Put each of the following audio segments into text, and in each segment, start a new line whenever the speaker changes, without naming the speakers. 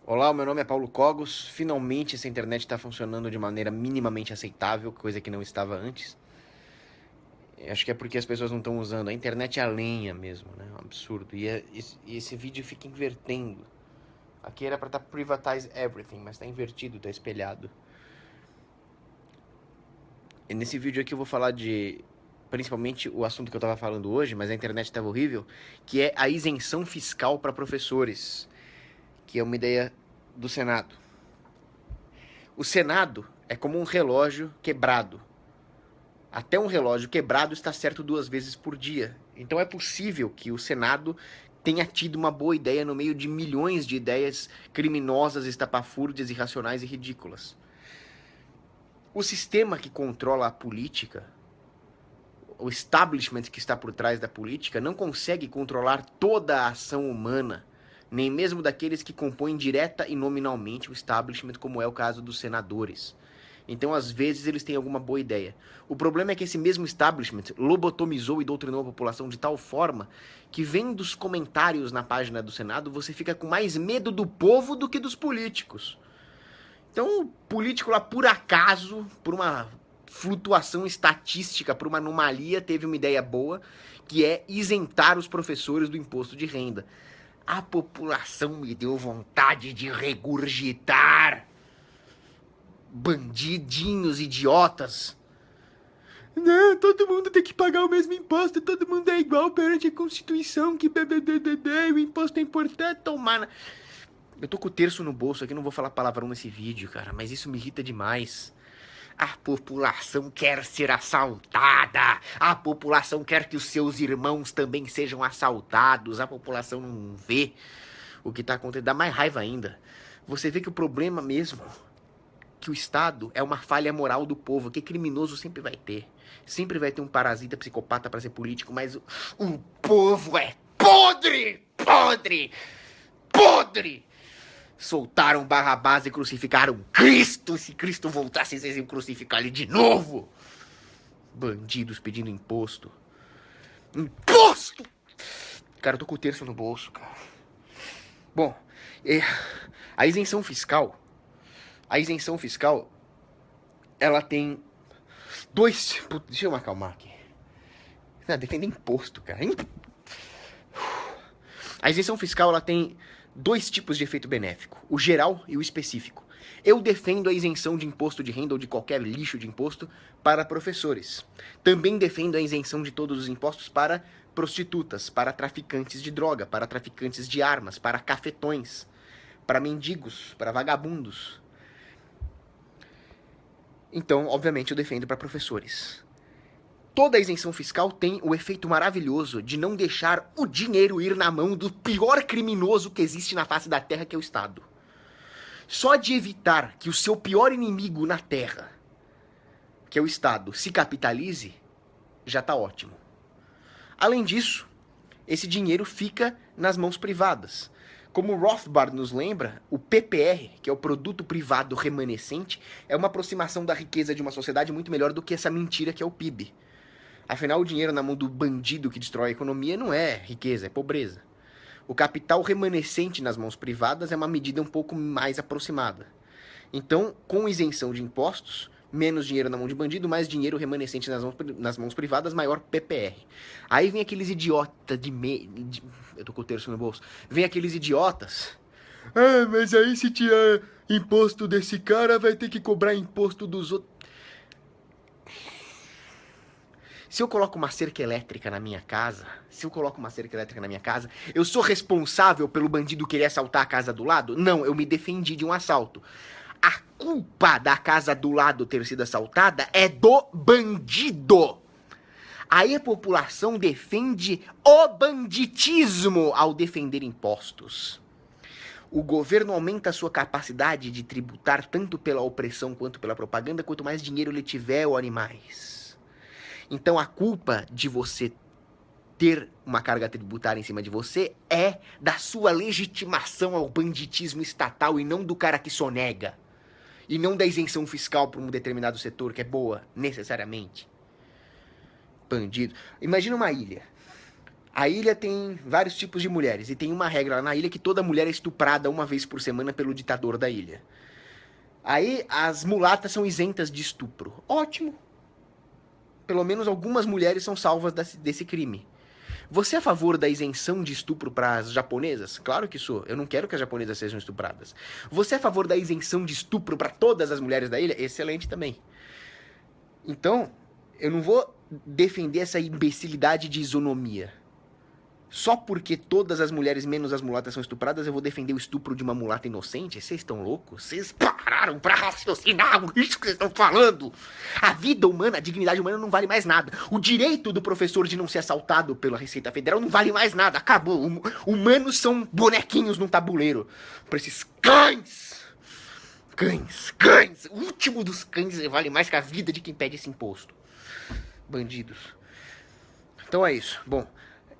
Olá, o meu nome é Paulo Cogos. Finalmente essa internet está funcionando de maneira minimamente aceitável, coisa que não estava antes. Acho que é porque as pessoas não estão usando. A internet é a lenha mesmo, né? É um absurdo. E esse vídeo fica invertendo. Aqui era para estar privatize everything, mas está invertido, está espelhado. E nesse vídeo aqui eu vou falar de principalmente o assunto que eu estava falando hoje, mas a internet estava horrível, que é a isenção fiscal para professores, que é uma ideia do Senado. O Senado é como um relógio quebrado. Até um relógio quebrado está certo 2 vezes por dia. Então é possível que o Senado tenha tido uma boa ideia no meio de milhões de ideias criminosas, estapafúrdias, irracionais e ridículas. O sistema que controla a política, o establishment que está por trás da política, não consegue controlar toda a ação humana, nem mesmo daqueles que compõem direta e nominalmente o establishment, como é o caso dos senadores. Então, às vezes, eles têm alguma boa ideia. O problema é que esse mesmo establishment lobotomizou e doutrinou a população de tal forma que, vendo os comentários na página do Senado, você fica com mais medo do povo do que dos políticos. Então, o político lá, por acaso, por uma flutuação estatística, por uma anomalia, teve uma ideia boa, que é isentar os professores do imposto de renda. A população me deu vontade de regurgitar. Bandidinhos, idiotas. Não, todo mundo tem que pagar o mesmo imposto, todo mundo é igual perante a Constituição, que o imposto é importante, tomar. Eu tô com o terço no bolso aqui, não vou falar palavrão nesse vídeo, cara, mas isso me irrita demais. A população quer ser assaltada. A população quer que os seus irmãos também sejam assaltados. A população não vê o que tá acontecendo. Dá mais raiva ainda. Você vê que o problema mesmo que o Estado é uma falha moral do povo, que criminoso sempre vai ter. Sempre vai ter um parasita psicopata para ser político, mas o povo é podre! Podre! Podre! Soltaram Barrabás e crucificaram Cristo. Se Cristo voltasse, vocês iam crucificar ele de novo. Bandidos pedindo imposto. Imposto! Cara, eu tô com o terço no bolso, cara. Bom, a isenção fiscal. A isenção fiscal, ela tem dois. Deixa eu me acalmar aqui. Defender imposto, cara. A isenção fiscal, ela tem dois tipos de efeito benéfico: o geral e o específico. Eu defendo a isenção de imposto de renda ou de qualquer lixo de imposto para professores. Também defendo a isenção de todos os impostos para prostitutas, para traficantes de droga, para traficantes de armas, para cafetões, para mendigos, para vagabundos. Então, obviamente, eu defendo para professores. Toda a isenção fiscal tem o efeito maravilhoso de não deixar o dinheiro ir na mão do pior criminoso que existe na face da terra, que é o Estado. Só de evitar que o seu pior inimigo na terra, que é o Estado, se capitalize, já está ótimo. Além disso, esse dinheiro fica nas mãos privadas. Como o Rothbard nos lembra, o PPR, que é o produto privado remanescente, é uma aproximação da riqueza de uma sociedade muito melhor do que essa mentira que é o PIB. Afinal, o dinheiro na mão do bandido que destrói a economia não é riqueza, é pobreza. O capital remanescente nas mãos privadas é uma medida um pouco mais aproximada. Então, com isenção de impostos, menos dinheiro na mão de bandido, mais dinheiro remanescente nas mãos privadas, maior PPR. Aí vem aqueles idiotas eu tô com o terço no bolso. Vem aqueles idiotas. Ah, mas aí se tirar imposto desse cara, vai ter que cobrar imposto dos outros. Se eu coloco uma cerca elétrica na minha casa, eu sou responsável pelo bandido querer assaltar a casa do lado? Não, eu me defendi de um assalto. A culpa da casa do lado ter sido assaltada é do bandido. Aí a população defende o banditismo ao defender impostos. O governo aumenta a sua capacidade de tributar tanto pela opressão quanto pela propaganda, quanto mais dinheiro ele tiver, ou animais. Então a culpa de você ter uma carga tributária em cima de você é da sua legitimação ao banditismo estatal e não do cara que sonega. E não da isenção fiscal para um determinado setor que é boa, necessariamente. Bandido. Imagina uma ilha. A ilha tem vários tipos de mulheres, e tem uma regra lá na ilha que toda mulher é estuprada uma vez por semana pelo ditador da ilha. Aí as mulatas são isentas de estupro. Ótimo. Pelo menos algumas mulheres são salvas desse crime. Você é a favor da isenção de estupro para as japonesas? Claro que sou. Eu não quero que as japonesas sejam estupradas. Você é a favor da isenção de estupro para todas as mulheres da ilha? Excelente também. Então, eu não vou defender essa imbecilidade de isonomia. Só porque todas as mulheres, menos as mulatas, são estupradas, eu vou defender o estupro de uma mulata inocente? Vocês estão loucos? Vocês pararam pra raciocinar isso que vocês estão falando? A vida humana, a dignidade humana não vale mais nada. O direito do professor de não ser assaltado pela Receita Federal não vale mais nada. Acabou. Humanos são bonequinhos num tabuleiro. Pra esses cães. Cães. O último dos cães vale mais que a vida de quem pede esse imposto. Bandidos. Então é isso. Bom...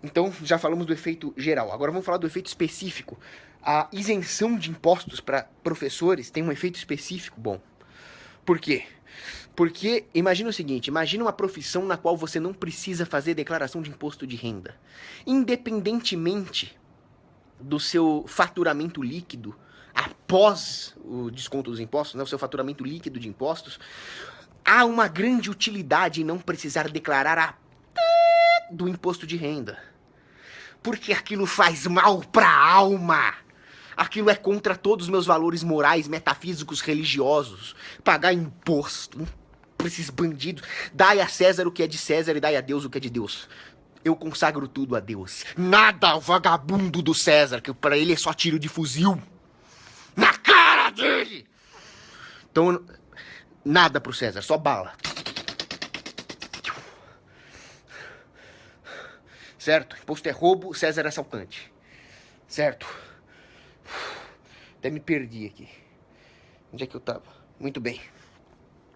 Então, já falamos do efeito geral. Agora vamos falar do efeito específico. A isenção de impostos para professores tem um efeito específico bom. Por quê? Porque, imagina o seguinte, imagina uma profissão na qual você não precisa fazer declaração de imposto de renda. Independentemente do seu faturamento líquido, após o desconto dos impostos, né, o seu faturamento líquido de impostos, há uma grande utilidade em não precisar declarar do imposto de renda. Porque aquilo faz mal pra alma. Aquilo é contra todos os meus valores morais, metafísicos, religiosos. Pagar imposto pra esses bandidos. Dai a César o que é de César e dai a Deus o que é de Deus. Eu consagro tudo a Deus. Nada ao vagabundo do César, que pra ele é só tiro de fuzil. Na cara dele! Então, nada pro César, só bala. Certo? Imposto é roubo, César é assaltante. Certo? Até me perdi aqui. Onde é que eu tava? Muito bem.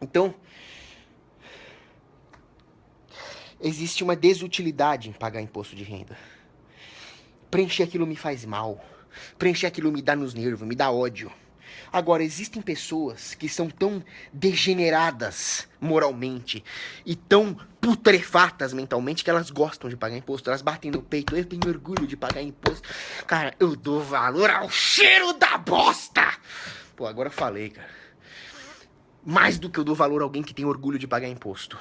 Então, existe uma desutilidade em pagar imposto de renda. Preencher aquilo me faz mal. Preencher aquilo me dá nos nervos, me dá ódio. Agora, existem pessoas que são tão degeneradas moralmente e tão putrefatas mentalmente que elas gostam de pagar imposto. Elas batem no peito. Eu tenho orgulho de pagar imposto. Cara, eu dou valor ao cheiro da bosta. Pô, agora eu falei, cara. Mais do que eu dou valor a alguém que tem orgulho de pagar imposto.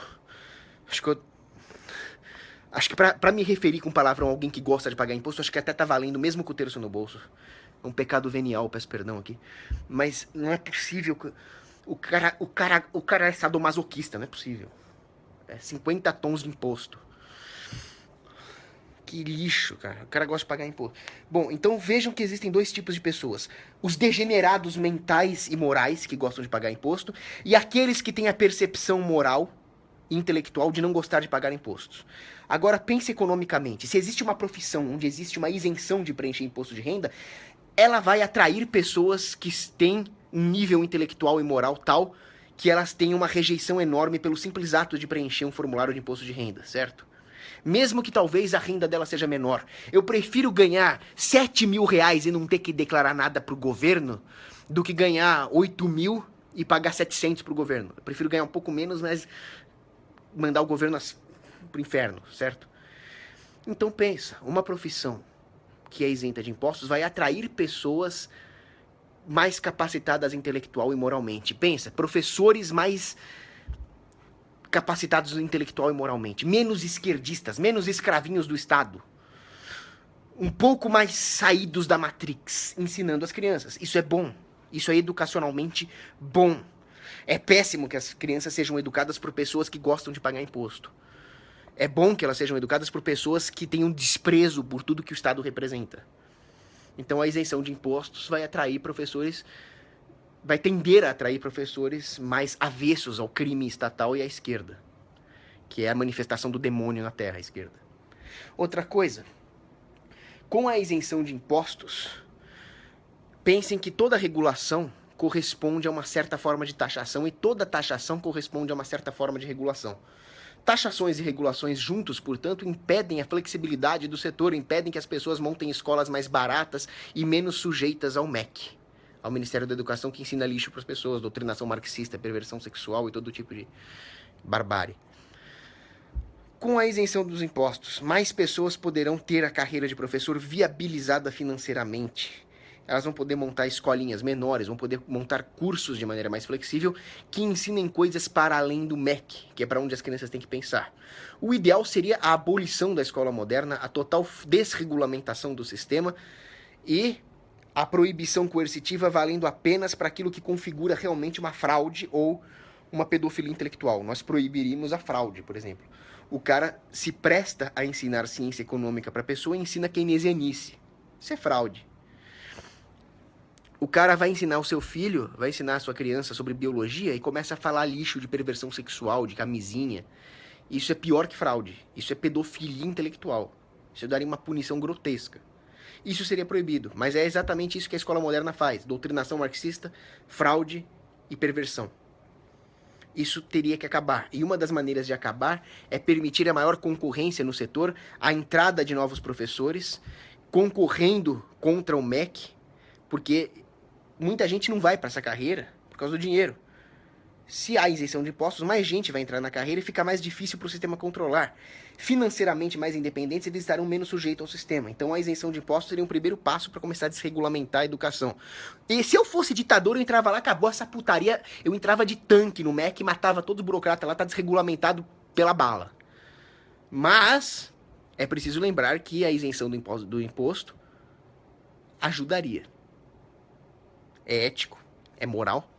Acho que pra me referir com palavrão a alguém que gosta de pagar imposto, acho que até tá valendo mesmo com o terço no bolso. É um pecado venial, peço perdão aqui. Mas não é possível que o cara é sadomasoquista, não é possível. É 50 tons de imposto. Que lixo, cara. O cara gosta de pagar imposto. Bom, então vejam que existem dois tipos de pessoas. Os degenerados mentais e morais que gostam de pagar imposto e aqueles que têm a percepção moral e intelectual de não gostar de pagar impostos. Agora pense economicamente. Se existe uma profissão onde existe uma isenção de preencher imposto de renda, ela vai atrair pessoas que têm um nível intelectual e moral tal que elas têm uma rejeição enorme pelo simples ato de preencher um formulário de imposto de renda, certo? Mesmo que talvez a renda dela seja menor. Eu prefiro ganhar 7 mil reais e não ter que declarar nada pro governo do que ganhar 8 mil e pagar 700 pro governo. Eu prefiro ganhar um pouco menos, mas mandar o governo pro inferno, certo? Então pensa, uma profissão que é isenta de impostos vai atrair pessoas mais capacitadas intelectual e moralmente. Pensa, professores mais capacitados intelectual e moralmente, menos esquerdistas, menos escravinhos do Estado, um pouco mais saídos da Matrix, ensinando as crianças. Isso é bom, isso é educacionalmente bom. É péssimo que as crianças sejam educadas por pessoas que gostam de pagar imposto. É bom que elas sejam educadas por pessoas que tenham desprezo por tudo que o Estado representa. Então a isenção de impostos vai atrair professores, vai tender a atrair professores mais avessos ao crime estatal e à esquerda, que é a manifestação do demônio na Terra, a esquerda. Outra coisa, com a isenção de impostos, pensem que toda regulação corresponde a uma certa forma de taxação e toda taxação corresponde a uma certa forma de regulação. Taxações e regulações juntos, portanto, impedem a flexibilidade do setor, impedem que as pessoas montem escolas mais baratas e menos sujeitas ao MEC, ao Ministério da Educação, que ensina lixo para as pessoas, doutrinação marxista, perversão sexual e todo tipo de barbárie. Com a isenção dos impostos, mais pessoas poderão ter a carreira de professor viabilizada financeiramente. Elas vão poder montar escolinhas menores, vão poder montar cursos de maneira mais flexível que ensinem coisas para além do MEC, que é para onde as crianças têm que pensar. O ideal seria a abolição da escola moderna, a total desregulamentação do sistema e a proibição coercitiva valendo apenas para aquilo que configura realmente uma fraude ou uma pedofilia intelectual. Nós proibiríamos a fraude, por exemplo. O cara se presta a ensinar ciência econômica para a pessoa e ensina keynesianice. Isso é fraude. O cara vai ensinar o seu filho, vai ensinar a sua criança sobre biologia e começa a falar lixo de perversão sexual, de camisinha. Isso é pior que fraude. Isso é pedofilia intelectual. Isso daria uma punição grotesca. Isso seria proibido, mas é exatamente isso que a escola moderna faz. Doutrinação marxista, fraude e perversão. Isso teria que acabar. E uma das maneiras de acabar é permitir a maior concorrência no setor, a entrada de novos professores, concorrendo contra o MEC, porque muita gente não vai para essa carreira por causa do dinheiro. Se há isenção de impostos, mais gente vai entrar na carreira e fica mais difícil para o sistema controlar. Financeiramente mais independentes, eles estarão menos sujeitos ao sistema. Então a isenção de impostos seria um primeiro passo para começar a desregulamentar a educação. E se eu fosse ditador, eu entrava lá, acabou essa putaria, eu entrava de tanque no MEC, matava todo burocrata lá, tá desregulamentado pela bala. Mas é preciso lembrar que a isenção do imposto ajudaria. É ético, é moral.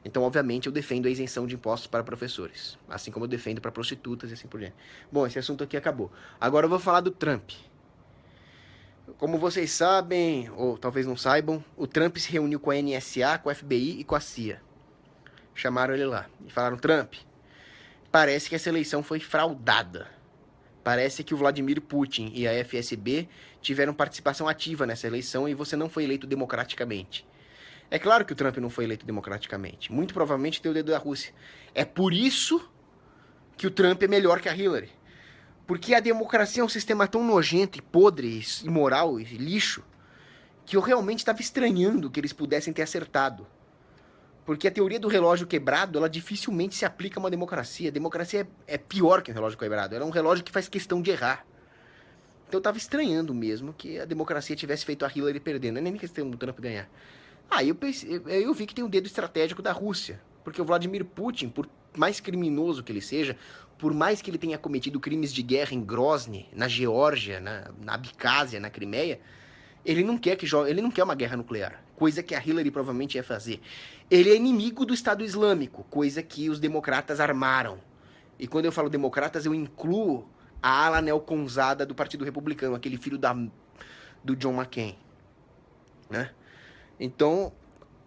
Então, obviamente, eu defendo a isenção de impostos para professores, assim como eu defendo para prostitutas e assim por diante. Bom, esse assunto aqui acabou. Agora eu vou falar do Trump. Como vocês sabem, ou talvez não saibam, o Trump se reuniu com a NSA, com a FBI e com a CIA. Chamaram ele lá e falaram: Trump, parece que essa eleição foi fraudada. Parece que o Vladimir Putin e a FSB tiveram participação ativa nessa eleição e você não foi eleito democraticamente. É claro que o Trump não foi eleito democraticamente. Muito provavelmente tem o dedo da Rússia. É por isso que o Trump é melhor que a Hillary. Porque a democracia é um sistema tão nojento e podre, imoral e lixo, que eu realmente estava estranhando que eles pudessem ter acertado. Porque a teoria do relógio quebrado, ela dificilmente se aplica a uma democracia. A democracia é pior que um relógio quebrado. Ela é um relógio que faz questão de errar. Então eu estava estranhando mesmo que a democracia tivesse feito a Hillary perdendo. Não é nem questão do Trump ganhar. Aí eu vi que tem um dedo estratégico da Rússia, porque o Vladimir Putin, por mais criminoso que ele seja, por mais que ele tenha cometido crimes de guerra em Grozny, na Geórgia, na Abcásia, na Crimeia, ele não quer uma guerra nuclear, coisa que a Hillary provavelmente ia fazer. Ele é inimigo do Estado Islâmico, coisa que os democratas armaram. E quando eu falo democratas, eu incluo a ala neoconzada do Partido Republicano, aquele filho do John McCain, né? Então,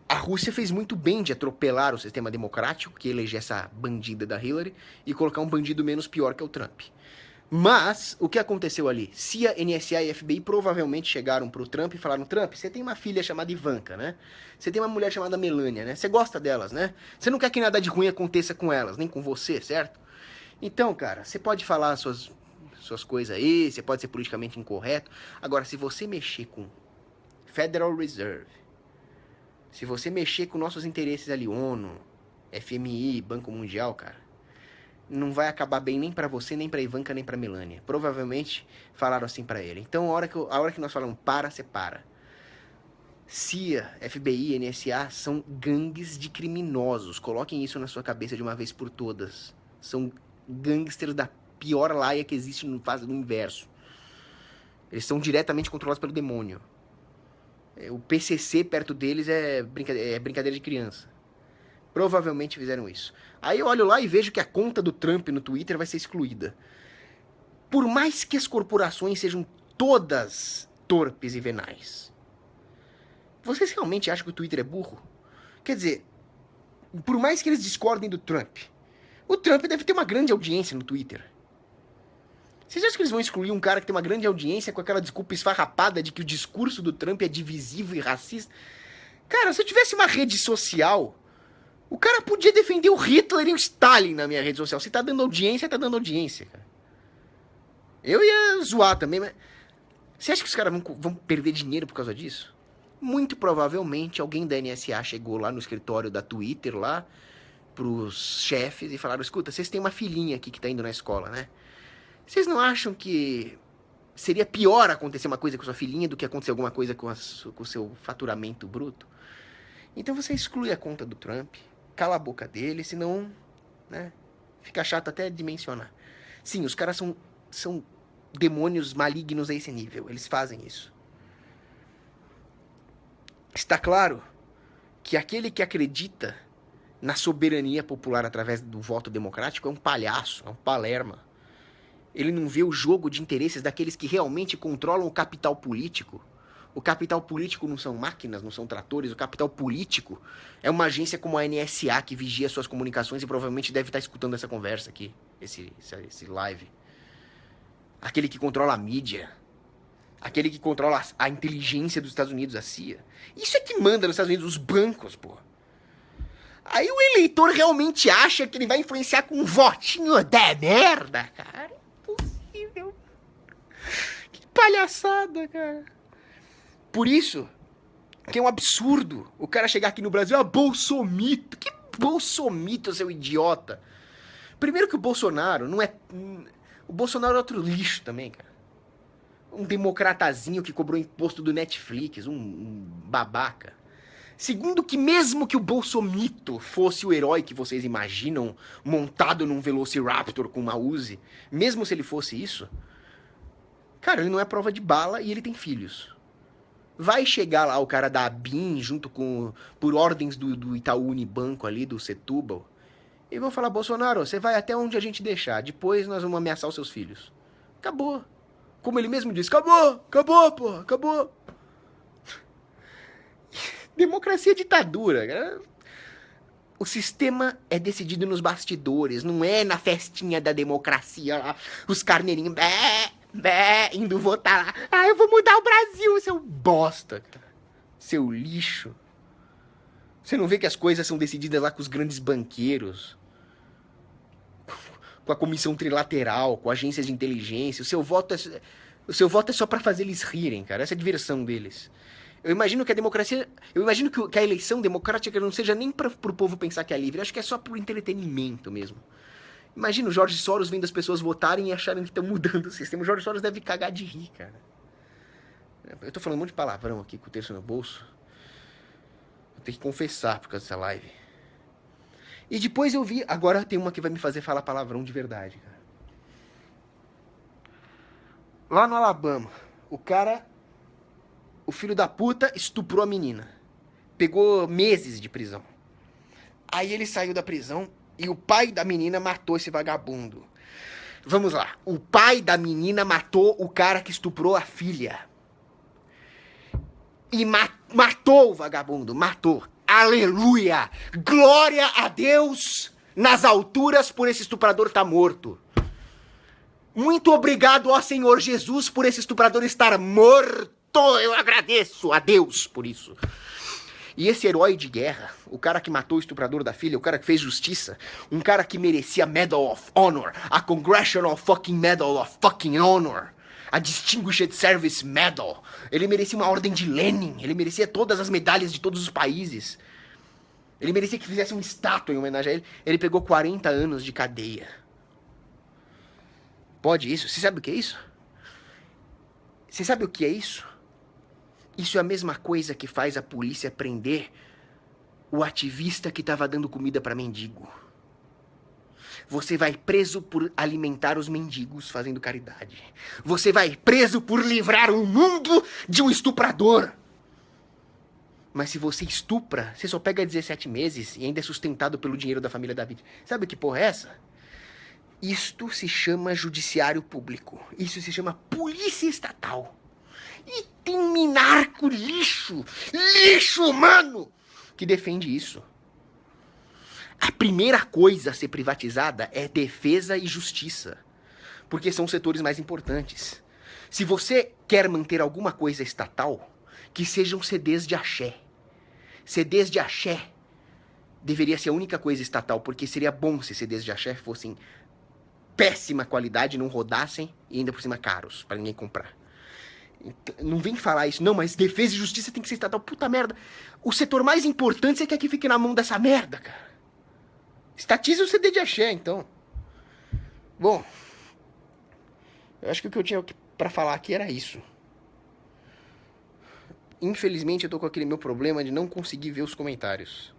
a Rússia fez muito bem de atropelar o sistema democrático, que eleger essa bandida da Hillary, e colocar um bandido menos pior que o Trump. Mas, o que aconteceu ali? CIA, NSA e FBI provavelmente chegaram pro Trump e falaram: Trump, você tem uma filha chamada Ivanka, né? Você tem uma mulher chamada Melania, né? Você gosta delas, né? Você não quer que nada de ruim aconteça com elas, nem com você, certo? Então, cara, você pode falar suas coisas aí, você pode ser politicamente incorreto. Agora, se você mexer com Federal Reserve, se você mexer com nossos interesses ali, ONU, FMI, Banco Mundial, cara, não vai acabar bem nem pra você, nem pra Ivanka, nem pra Melania. Provavelmente falaram assim pra ele. Então, a hora que nós falamos para, você para. CIA, FBI, NSA são gangues de criminosos. Coloquem isso na sua cabeça de uma vez por todas. São gangsters da pior laia que existe no universo. Eles são diretamente controlados pelo demônio. O PCC perto deles é brincadeira de criança. Provavelmente fizeram isso. Aí eu olho lá e vejo que a conta do Trump no Twitter vai ser excluída. Por mais que as corporações sejam todas torpes e venais, vocês realmente acham que o Twitter é burro? Quer dizer, por mais que eles discordem do Trump, o Trump deve ter uma grande audiência no Twitter. Vocês acham que eles vão excluir um cara que tem uma grande audiência com aquela desculpa esfarrapada de que o discurso do Trump é divisivo e racista? Cara, se eu tivesse uma rede social, o cara podia defender o Hitler e o Stalin na minha rede social. Se tá dando audiência, tá dando audiência, cara. Eu ia zoar também, mas... Você acha que os caras vão perder dinheiro por causa disso? Muito provavelmente alguém da NSA chegou lá no escritório da Twitter, lá, pros chefes e falaram: escuta, vocês têm uma filhinha aqui que tá indo na escola, né? Vocês não acham que seria pior acontecer uma coisa com sua filhinha do que acontecer alguma coisa com o seu faturamento bruto? Então você exclui a conta do Trump, cala a boca dele, senão, né, fica chato até de mencionar. Sim, os caras são demônios malignos a esse nível, eles fazem isso. Está claro que aquele que acredita na soberania popular através do voto democrático é um palhaço, é um palerma. Ele não vê o jogo de interesses daqueles que realmente controlam o capital político. O capital político não são máquinas, não são tratores. O capital político é uma agência como a NSA que vigia suas comunicações e provavelmente deve estar escutando essa conversa aqui, esse live. Aquele que controla a mídia. Aquele que controla a inteligência dos Estados Unidos, a CIA. Isso é que manda nos Estados Unidos os bancos, pô. Aí o eleitor realmente acha que ele vai influenciar com um votinho da merda, cara. Impossível. Que palhaçada, cara. Por isso que é um absurdo o cara chegar aqui no Brasil, bolsomito. Que bolsomito, seu idiota? Primeiro que o Bolsonaro não é... O Bolsonaro é outro lixo também, cara. Um democratazinho que cobrou imposto do Netflix, um babaca. Segundo que mesmo que o Bolsomito fosse o herói que vocês imaginam, montado num Velociraptor com uma Uzi, mesmo se ele fosse isso, cara, ele não é prova de bala e ele tem filhos. Vai chegar lá o cara da ABIN, junto com, por ordens do Itaú Unibanco ali, do Setúbal, e vão falar, Bolsonaro, você vai até onde a gente deixar, depois nós vamos ameaçar os seus filhos. Acabou. Como ele mesmo disse, acabou, porra, acabou. Democracia é ditadura. O sistema é decidido nos bastidores, não é na festinha da democracia lá, os carneirinhos indo votar lá. Ah, eu vou mudar o Brasil, seu bosta, cara. Seu lixo. Você não vê que as coisas são decididas lá com os grandes banqueiros, com a comissão trilateral, com agências de inteligência. O seu voto é só pra fazer eles rirem, cara. Essa é a diversão deles. Eu imagino que a democracia... Eu imagino que a eleição democrática não seja nem pro povo pensar que é livre. Acho que é só por entretenimento mesmo. Imagina o Jorge Soros vendo as pessoas votarem e acharem que estão mudando o sistema. O Jorge Soros deve cagar de rir, cara. Eu tô falando um monte de palavrão aqui com o terço no bolso. Vou ter que confessar por causa dessa live. E depois eu vi... Agora tem uma que vai me fazer falar palavrão de verdade, cara. Lá no Alabama, o filho da puta estuprou a menina. Pegou meses de prisão. Aí ele saiu da prisão e o pai da menina matou esse vagabundo. Vamos lá. O pai da menina matou o cara que estuprou a filha. E matou o vagabundo. Matou. Aleluia! Glória a Deus nas alturas por esse estuprador estar morto. Muito obrigado, ó Senhor Jesus, por esse estuprador estar morto. Eu agradeço a Deus por isso. E esse herói de guerra, o cara que matou o estuprador da filha, o cara que fez justiça, um cara que merecia Medal of Honor, a Congressional fucking Medal of fucking Honor, a Distinguished Service Medal. Ele merecia uma ordem de Lenin, ele merecia todas as medalhas de todos os países. Ele merecia que fizesse uma estátua em homenagem a ele. Ele pegou 40 anos de cadeia. Pode isso? Você sabe o que é isso? Você sabe o que é isso? Isso é a mesma coisa que faz a polícia prender o ativista que estava dando comida para mendigo. Você vai preso por alimentar os mendigos fazendo caridade. Você vai preso por livrar o mundo de um estuprador. Mas se você estupra, você só pega 17 meses e ainda é sustentado pelo dinheiro da família da vítima. Sabe que porra é essa? Isto se chama judiciário público. Isso se chama polícia estatal. E tem um minarco lixo humano, que defende isso. A primeira coisa a ser privatizada é defesa e justiça, porque são os setores mais importantes. Se você quer manter alguma coisa estatal, que sejam CDs de axé. CDs de axé deveria ser a única coisa estatal, porque seria bom se CDs de axé fossem péssima qualidade, não rodassem e ainda por cima caros, para ninguém comprar. Então, não vem falar isso, não, mas defesa e justiça tem que ser estatal. Puta merda. O setor mais importante você quer que fique na mão dessa merda, cara. Estatize o CD de axé, então. Bom. Eu acho que o que eu tinha pra falar aqui era isso. Infelizmente eu tô com aquele meu problema de não conseguir ver os comentários.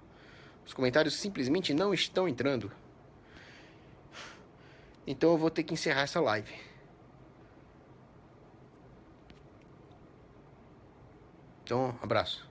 Os comentários simplesmente não estão entrando. Então eu vou ter que encerrar essa live. Então, abraço.